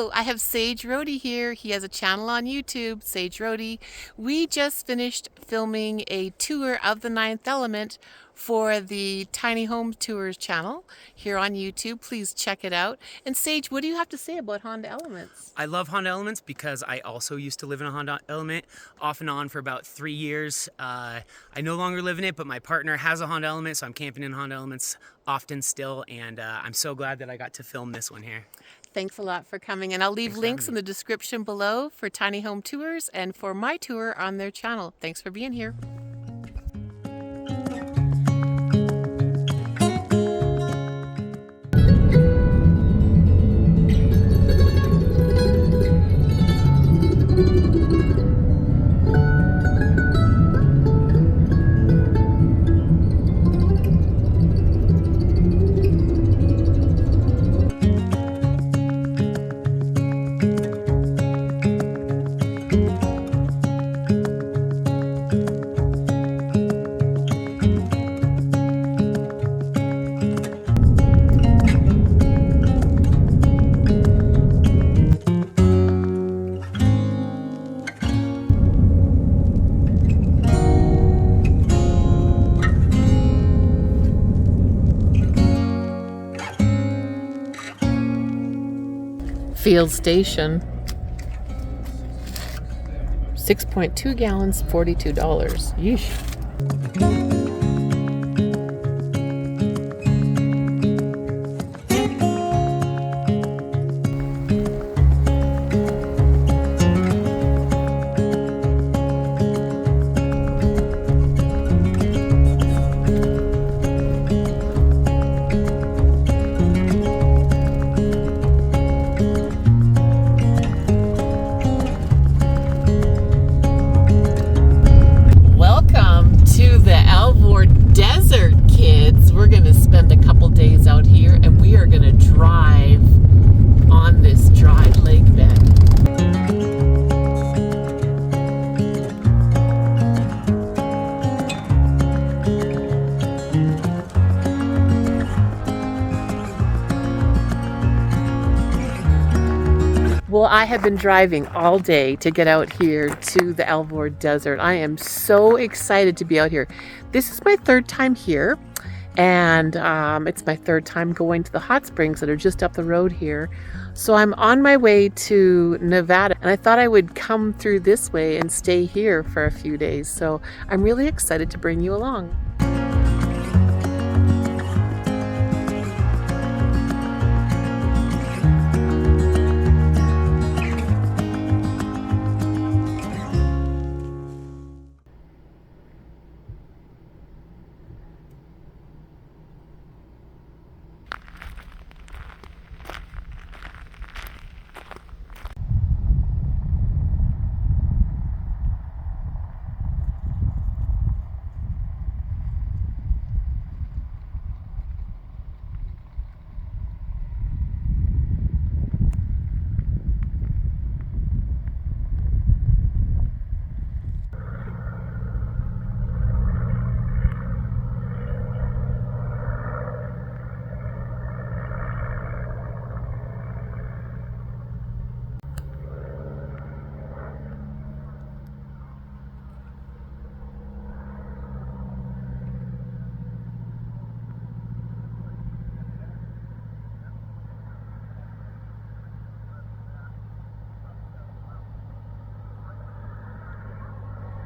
Hello, I have Sage Roddy here. He has a channel on YouTube, Sage Roddy. We just finished filming a tour of the Ninth Element for the Tiny Home Tours channel here on YouTube. Please check it out. And Sage, what do you have to say about Honda Elements? I love Honda Elements because I also used to live in a Honda Element off and on for about 3 years. I no longer live in it, but my partner has a Honda Element, so I'm camping in Honda Elements often still, and I'm so glad that I got to film this one here. Thanks a lot for coming, and I'll leave links in the description below for Tiny Home Tours and for my tour on their channel. Thanks for being here. Field station, 6.2 gallons, $42. Yeesh. Desert, kids. We're going to spend a couple days out here, and we are going to drive on this dry lake bed. Well, I have been driving all day to get out here to the Alvord Desert. I am so excited to be out here. This is my third time here, and it's my third time going to the hot springs that are just up the road here. So I'm on my way to Nevada, and I thought I would come through this way and stay here for a few days. So I'm really excited to bring you along.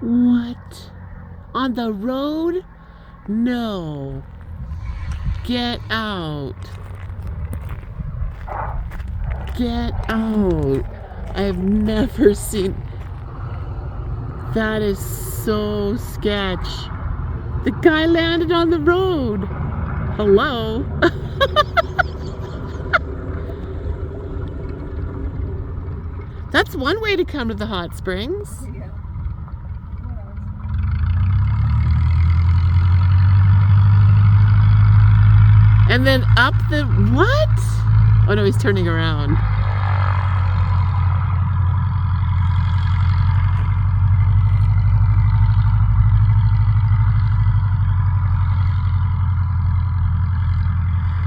What? On the road? No. Get out. Get out. I have never seen... That is so sketch. The guy landed on the road. Hello? That's one way to come to the hot springs. And then up the, what? Oh no, he's turning around.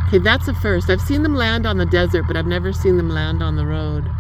Okay, that's a first. I've seen them land on the desert, but I've never seen them land on the road.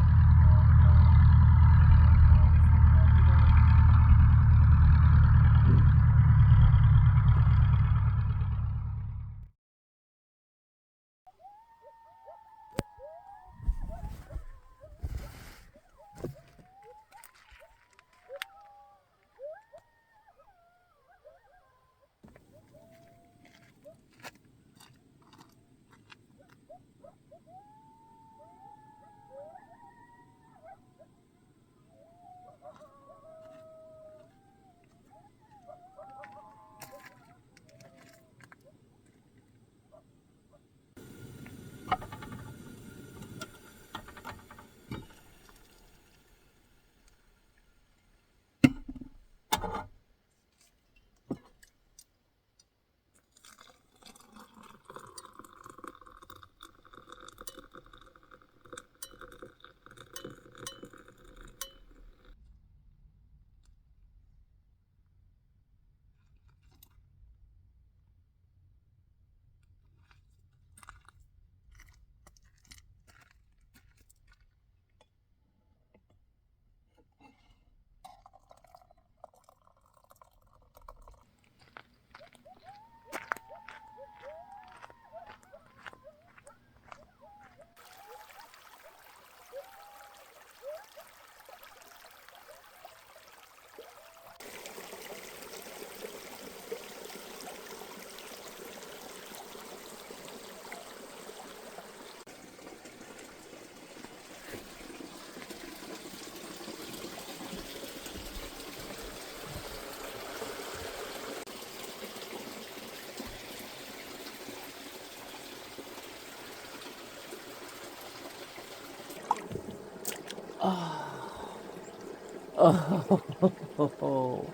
Oh,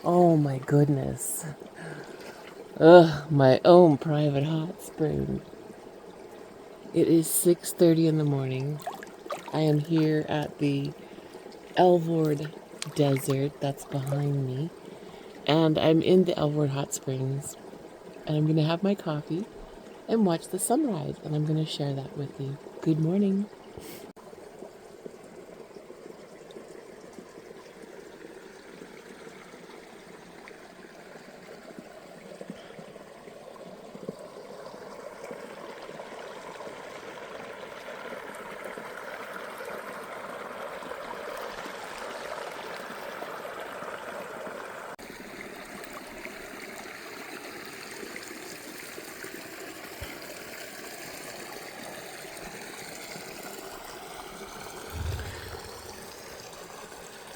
oh my goodness. Ugh, my own private hot spring. It is 6:30 in the morning. I am here at the Elvord Desert that's behind me. And I'm in the Elvord Hot Springs. And I'm going to have my coffee and watch the sunrise. And I'm going to share that with you. Good morning.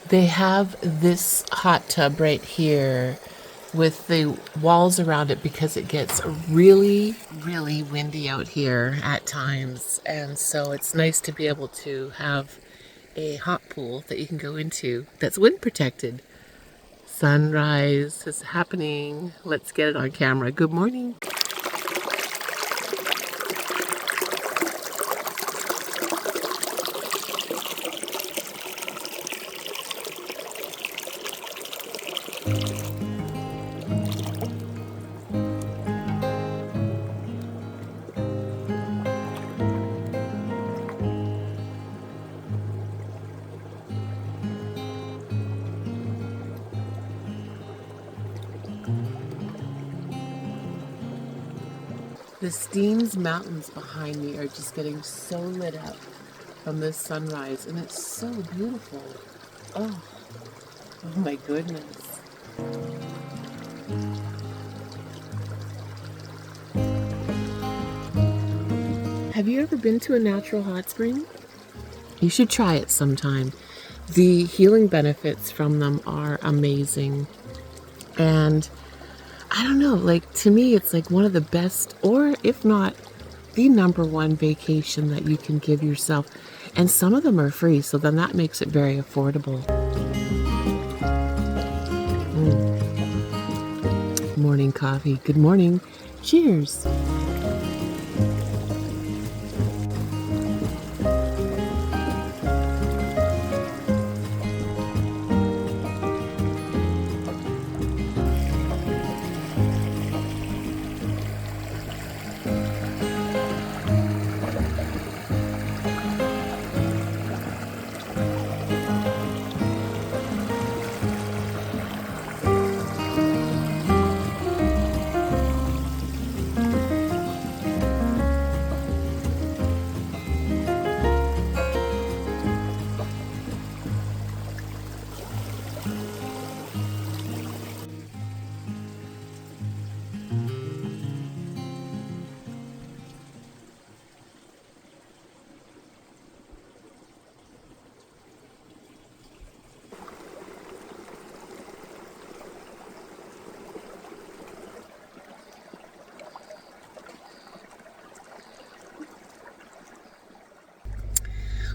They have this hot tub right here with the walls around it because it gets really, really windy out here at times. And so it's nice to be able to have a hot pool that you can go into that's wind protected. Sunrise is happening. Let's get it on camera. Good morning. The Stice mountains behind me are just getting so lit up from this sunrise, and it's so beautiful. Oh, oh my goodness. Have you ever been to a natural hot spring? You should try it sometime. The healing benefits from them are amazing. And I don't know, like to me, it's like one of the best, or if not the #1 vacation that you can give yourself. And some of them are free, so then that makes it very affordable. Morning coffee. Good morning. Cheers.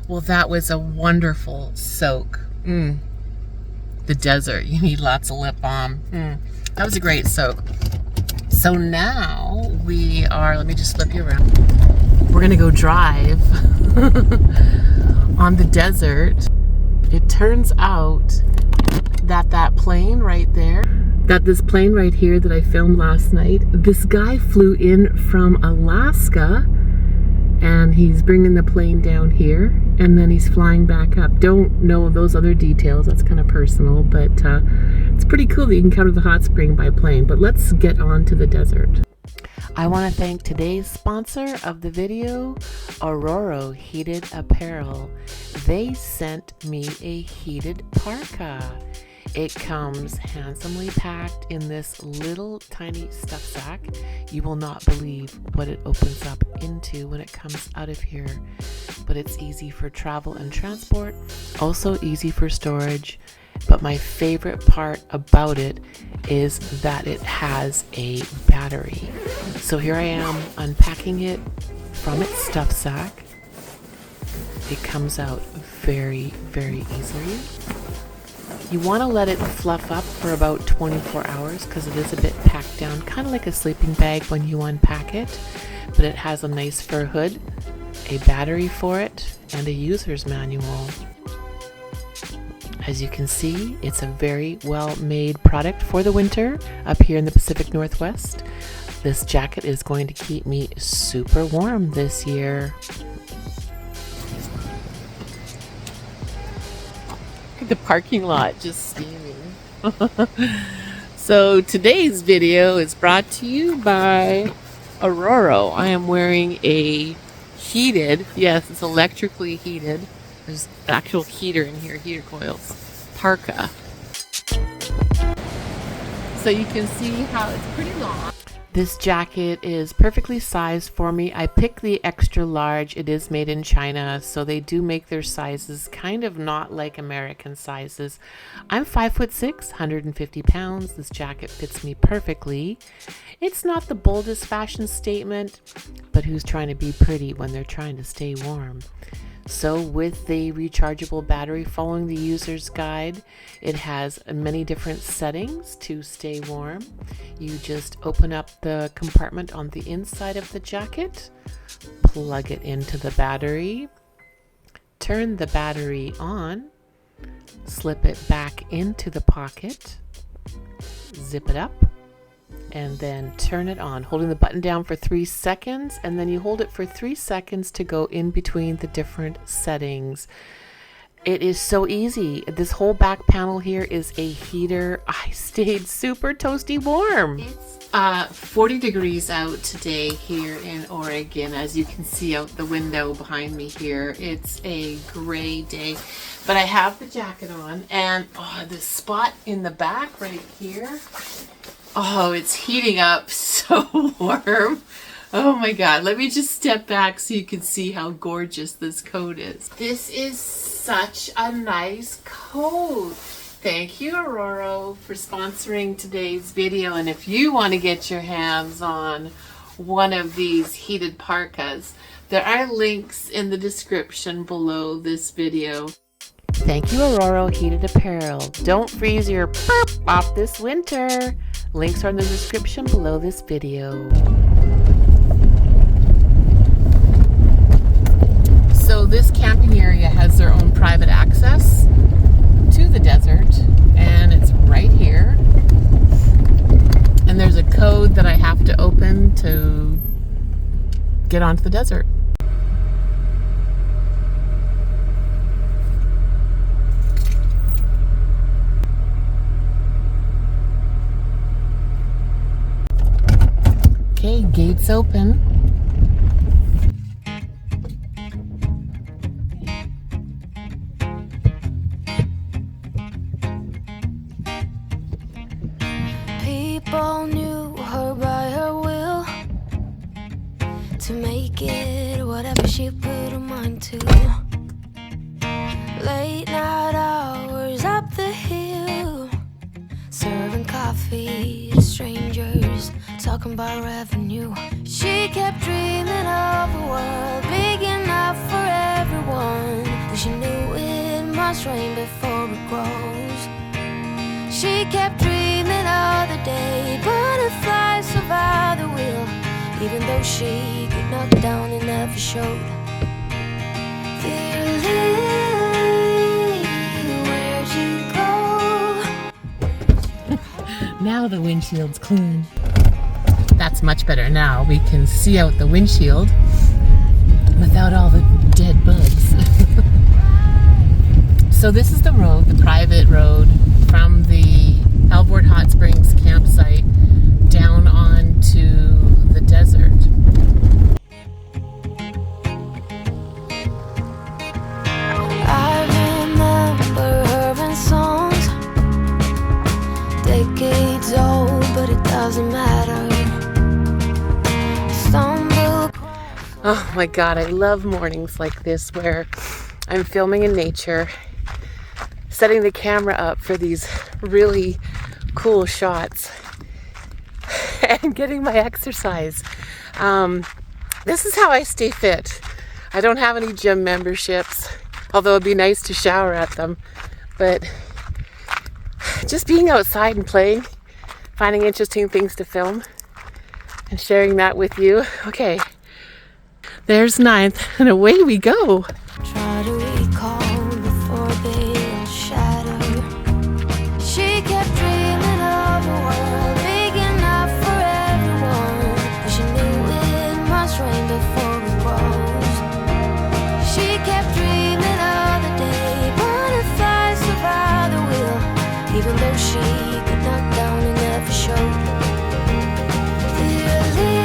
Well, that was a wonderful soak. The desert, you need lots of lip balm. That was a great soak. So now we are, let me just flip you around. We're gonna go drive on the desert. It turns out that plane right there, this plane right here that I filmed last night, this guy flew in from Alaska, and he's bringing the plane down here, and then he's flying back up. Don't know those other details, that's kind of personal, but it's pretty cool that you can come to the hot spring by plane. But let's get on to the desert. I want to thank today's sponsor of the video, Aurora Heated Apparel. They sent me a heated parka. It comes handsomely packed in this little tiny stuff sack. You will not believe what it opens up into when it comes out of here. But it's easy for travel and transport, also easy for storage. But my favorite part about it is that it has a battery. So here I am unpacking it from its stuff sack. It comes out very, very easily. You want to let it fluff up for about 24 hours because it is a bit packed down, kind of like a sleeping bag when you unpack it. But it has a nice fur hood, a battery for it, and a user's manual. As you can see, it's a very well-made product for the winter up here in the Pacific Northwest. This jacket is going to keep me super warm this year. The parking lot just steaming. So today's video is brought to you by Aurora. I am wearing a heated, yes, it's electrically heated, there's an actual heater in here, heater coils, parka. So you can see how it's pretty long. This jacket is perfectly sized for me. I picked the extra large. It is made in China, so they do make their sizes kind of not like American sizes. I'm 5'6", 150 pounds. This jacket fits me perfectly. It's not the boldest fashion statement, but who's trying to be pretty when they're trying to stay warm? So with the rechargeable battery, following the user's guide, it has many different settings to stay warm. You just open up the compartment on the inside of the jacket, plug it into the battery, turn the battery on, slip it back into the pocket, zip it up, and then turn it on, holding the button down for 3 seconds, and then you hold it for 3 seconds to go in between the different settings. It is so easy. This whole back panel here is a heater. I stayed super toasty warm. It's 40 degrees out today here in Oregon, as you can see out the window behind me here. It's a gray day, but I have the jacket on, and this spot in the back right here, oh, it's heating up so warm. Oh my God. Let me just step back so you can see how gorgeous this coat is. This is such a nice coat. Thank you, Aurora, for sponsoring today's video. And if you want to get your hands on one of these heated parkas, there are links in the description below this video. Thank you, Aurora Heated Apparel. Don't freeze your poop off this winter. Links are in the description below this video. So this camping area has their own private access to the desert, and it's right here. And there's a code that I have to open to get onto the desert. Okay, gates open. People knew her by her will, to make it whatever she put her mind to. Late night hours up the hill, serving coffee to strangers, talking about revenue. She kept dreaming of a world big enough for everyone, but she knew it must rain before it grows. She kept dreaming of the day butterflies survived the wheel, even though she could knock it down and never showed. Dear Lily, where'd you go? Now the windshield's clean. That's much better now. We can see out the windshield without all the dead bugs. So this is the road, the private road from the Alvord Hot Springs campsite down onto the desert. I remember her in songs, decades old, but it doesn't matter. Stumble. Oh my God, I love mornings like this where I'm filming in nature, setting the camera up for these really cool shots and getting my exercise. This is how I stay fit. I don't have any gym memberships, although it'd be nice to shower at them, but just being outside and playing, finding interesting things to film and sharing that with you. Okay, there's 9th and away we go. Try to recall before they all shatter. She kept dreaming of a world big enough for everyone, but she knew it must rain before it rose. She kept dreaming of the day butterflies survive the wheel, even though she could knock down and never showed. Dear Lily,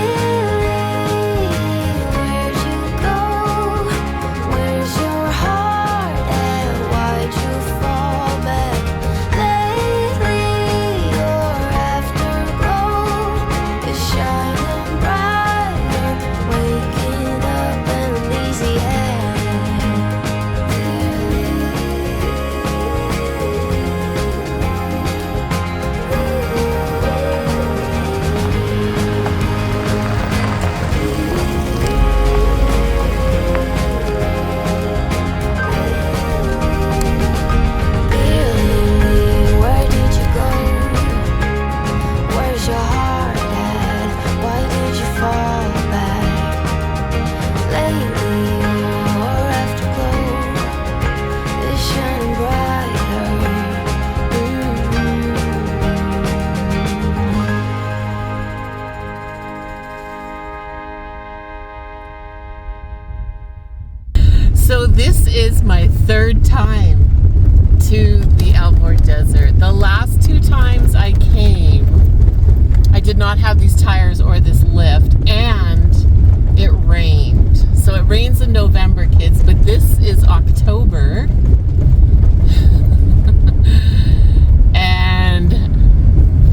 where'd you go? Where's your heart at? Why'd you fall back? Lately your afterglow is shining brighter, waking up an uneasy head. Where did you go? Where's your heart at? Why did you fall back? Lately your afterglow is shining brighter. So this is my 3rd time to the Alvord Desert. The last 2 times I came, I did not have these tires or this lift, and it rained. So it rains in November, kids, but this is October. And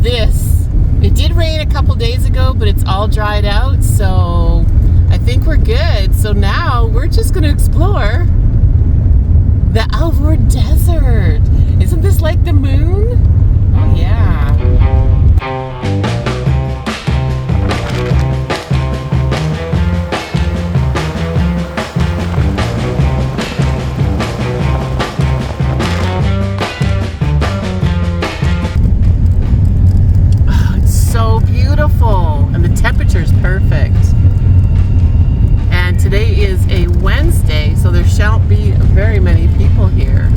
it did rain a couple days ago, but it's all dried out, so I think we're good. So now we're just going to explore the Alvord Desert. Isn't this like the moon? Oh yeah. Oh, it's so beautiful, and the temperature's perfect. And today is a Wednesday, so there shan't be very many people here.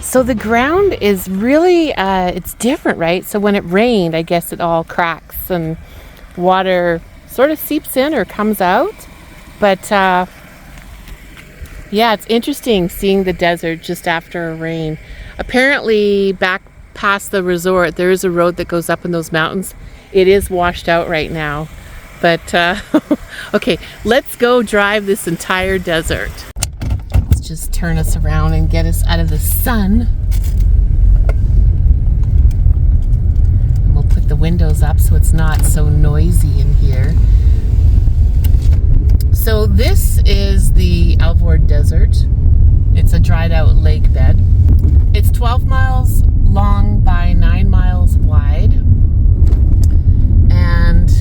So the ground is really, it's different, right? So when it rained, I guess it all cracks and water sort of seeps in or comes out. But yeah, it's interesting seeing the desert just after a rain. Apparently back past the resort, there is a road that goes up in those mountains. It is washed out right now. But okay, let's go drive this entire desert. Just turn us around and get us out of the sun. And we'll put the windows up so it's not so noisy in here. So this is the Alvord Desert. It's a dried out lake bed. It's 12 miles long by 9 miles wide. And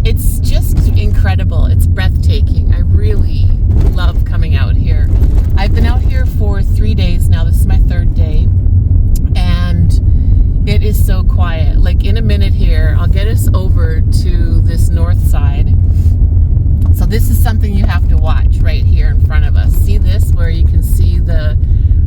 it's just incredible. It's breathtaking. I really love coming out here. I've been out here for 3 days now. This is my 3rd day, and it is so quiet. Like in a minute here, I'll get us over to this north side. So this is something you have to watch right here in front of us. See this, where you can see the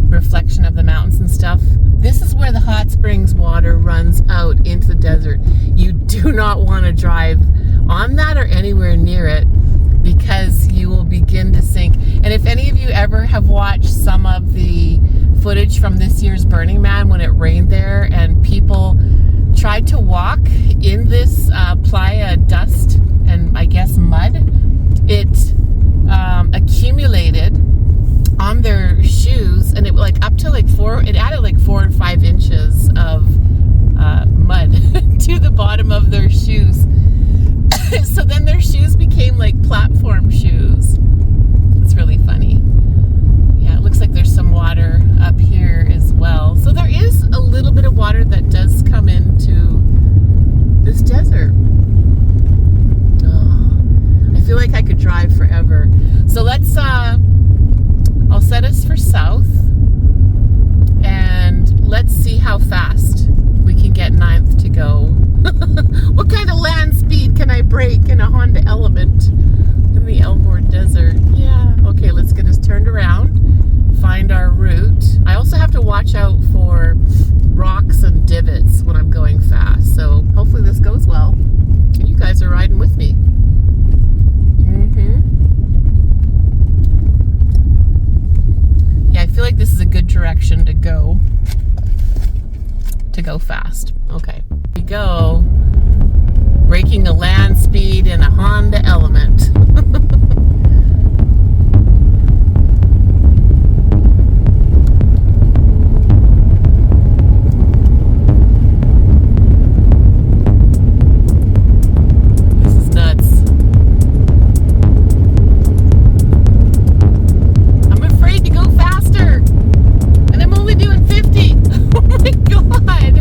reflection of the mountains and stuff? This is where the hot springs water runs out into the desert. You do not want to drive on that or anywhere near it, because you will begin to sink. And if any of you ever have watched some of the footage from this year's Burning Man when it rained there and people tried to walk in this playa dust and I guess mud, it accumulated on their shoes, and it like up to like it added like 4 or 5 inches of mud to the bottom of their shoes. So then their shoes became like platform shoes. It's really funny. Yeah, it looks like there's some water up here as well. So there is a little bit of water that does come into this desert. Oh, I feel like I could drive forever. So let's, I'll set us for south and let's see how fast we can get 9th to go. What kind of land speed can I break in a Honda Element in the Alvord Desert? Yeah. Okay, let's get us turned around, find our route. I also have to watch out for rocks and divots when I'm going fast, so hopefully this goes well. And you guys are riding with me. Yeah, I feel like this is a good direction to go fast. Okay, here we go. Breaking a land speed in a Honda Element. This is nuts. I'm afraid to go faster, and I'm only doing 50. Oh my God.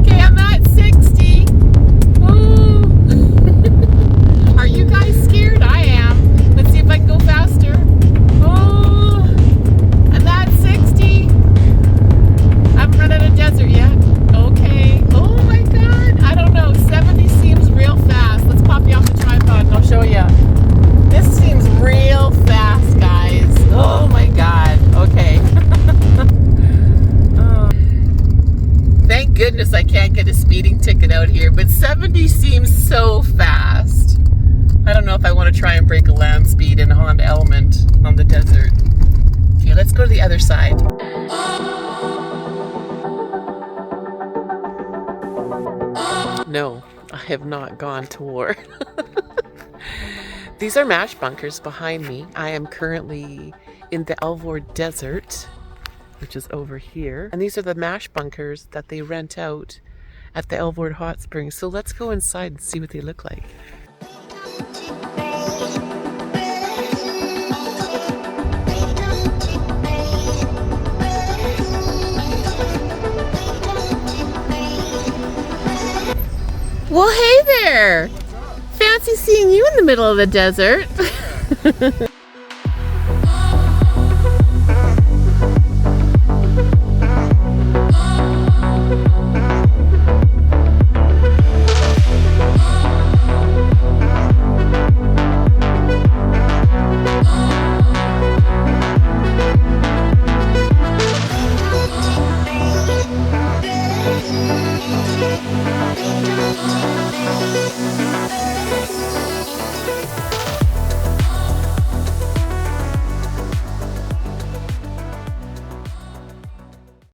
Okay, I'm at 60. Ooh. Are you guys scared? I am. Let's see if I can go faster. Oh, I'm at 60. I haven't run out of desert yet. Okay. Oh my God. I don't know. 70 seems real fast. Let's pop you off the tripod and I'll show you. This seems real fast, guys. Oh my God. Okay. Thank goodness I can't get a speeding ticket out here, but 70 seems so fast. I don't know if I want to try and break a land speed in a Honda Element on the desert. Okay, let's go to the other side. No, I have not gone to war. These are mash bunkers behind me. I am currently in the Alvord Desert, which is over here. And these are the mash bunkers that they rent out at the Alvord Hot Springs. So let's go inside and see what they look like. Well, hey there! Fancy seeing you in the middle of the desert.